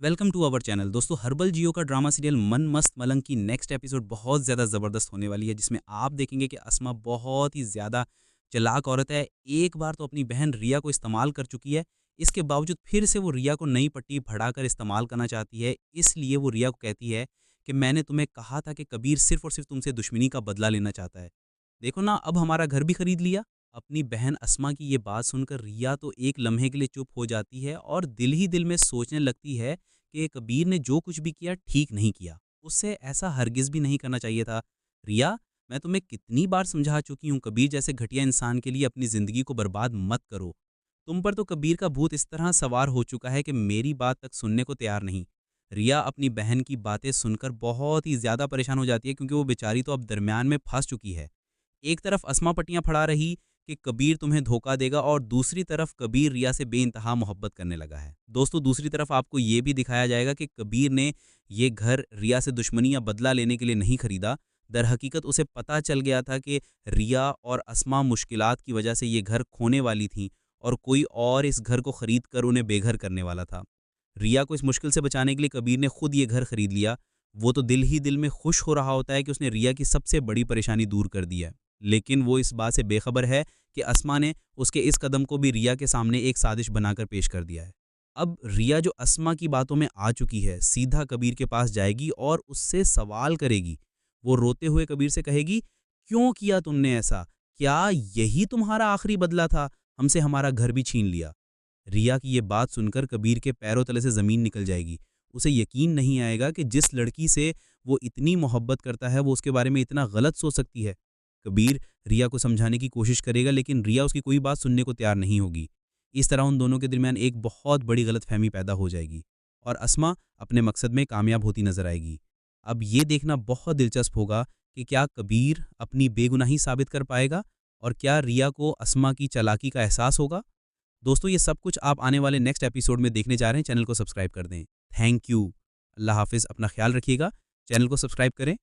Welcome to our channel. दोस्तों, हर्बल जियो का ड्रामा सीरियल मन मस्त मलंग की नेक्स्ट एपिसोड बहुत ज़्यादा ज़बरदस्त होने वाली है, जिसमें आप देखेंगे कि अस्मा बहुत ही ज़्यादा चालाक औरत है। एक बार तो अपनी बहन रिया को इस्तेमाल कर चुकी है, इसके बावजूद फिर से वो रिया को नई पट्टी बढ़ाकर इस्तेमाल करना चाहती है। इसलिए वो रिया को कहती है कि मैंने तुम्हें कहा था कि कबीर सिर्फ़ और सिर्फ़ तुमसे दुश्मनी का बदला लेना चाहता है। देखो ना, अब हमारा घर भी खरीद लिया। अपनी बहन अस्मा की ये बात सुनकर रिया तो एक लम्हे के लिए चुप हो जाती है और दिल ही दिल में सोचने लगती है कि कबीर ने जो कुछ भी किया ठीक नहीं किया। उससे ऐसा हरगिज़ भी नहीं करना चाहिए था। रिया, मैं तुम्हें कितनी बार समझा चुकी हूँ, कबीर जैसे घटिया इंसान के लिए अपनी ज़िंदगी को बर्बाद मत करो। तुम पर तो कबीर का भूत इस तरह सवार हो चुका है कि मेरी बात तक सुनने को तैयार नहीं। रिया अपनी बहन की बातें सुनकर बहुत ही ज़्यादा परेशान हो जाती है, क्योंकि वो बेचारी तो अब दरमियान में फंस चुकी है। एक तरफ अस्मा पट्टियां फड़ा रही कि कबीर तुम्हें धोखा देगा, और दूसरी तरफ कबीर रिया से बेइंतहा मोहब्बत करने लगा है। दोस्तों, दूसरी तरफ आपको ये भी दिखाया जाएगा कि कबीर ने ये घर रिया से दुश्मनी या बदला लेने के लिए नहीं खरीदा। दर हकीकत उसे पता चल गया था कि रिया और अस्मा मुश्किलात की वजह से ये घर खोने वाली थी, और कोई और इस घर को खरीद कर उन्हें बेघर करने वाला था। रिया को इस मुश्किल से बचाने के लिए कबीर ने खुद ये घर खरीद लिया। वो तो दिल ही दिल में खुश हो रहा होता है कि उसने रिया की सबसे बड़ी परेशानी दूर कर दी है, लेकिन वो इस बात से बेखबर है कि अस्मा ने उसके इस कदम को भी रिया के सामने एक साजिश बनाकर पेश कर दिया है। अब रिया, जो अस्मा की बातों में आ चुकी है, सीधा कबीर के पास जाएगी और उससे सवाल करेगी। वो रोते हुए कबीर से कहेगी, क्यों किया तुमने ऐसा? क्या यही तुम्हारा आखिरी बदला था? हमसे हमारा घर भी छीन लिया। रिया की ये बात सुनकर कबीर के पैरों तले से ज़मीन निकल जाएगी। उसे यकीन नहीं आएगा कि जिस लड़की से वो इतनी मोहब्बत करता है, वो उसके बारे में इतना गलत सोच सकती है। कबीर रिया को समझाने की कोशिश करेगा, लेकिन रिया उसकी कोई बात सुनने को तैयार नहीं होगी। इस तरह उन दोनों के दरमियान एक बहुत बड़ी गलतफहमी पैदा हो जाएगी, और अस्मा अपने मकसद में कामयाब होती नजर आएगी। अब ये देखना बहुत दिलचस्प होगा कि क्या कबीर अपनी बेगुनाही साबित कर पाएगा, और क्या रिया को अस्मा की चालाकी का एहसास होगा। दोस्तों, ये सब कुछ आप आने वाले नेक्स्ट एपिसोड में देखने जा रहे हैं। चैनल को सब्सक्राइब कर दें। Thank you. अल्लाह हाफिज़। अपना ख्याल रखिएगा। चैनल को सब्सक्राइब करें।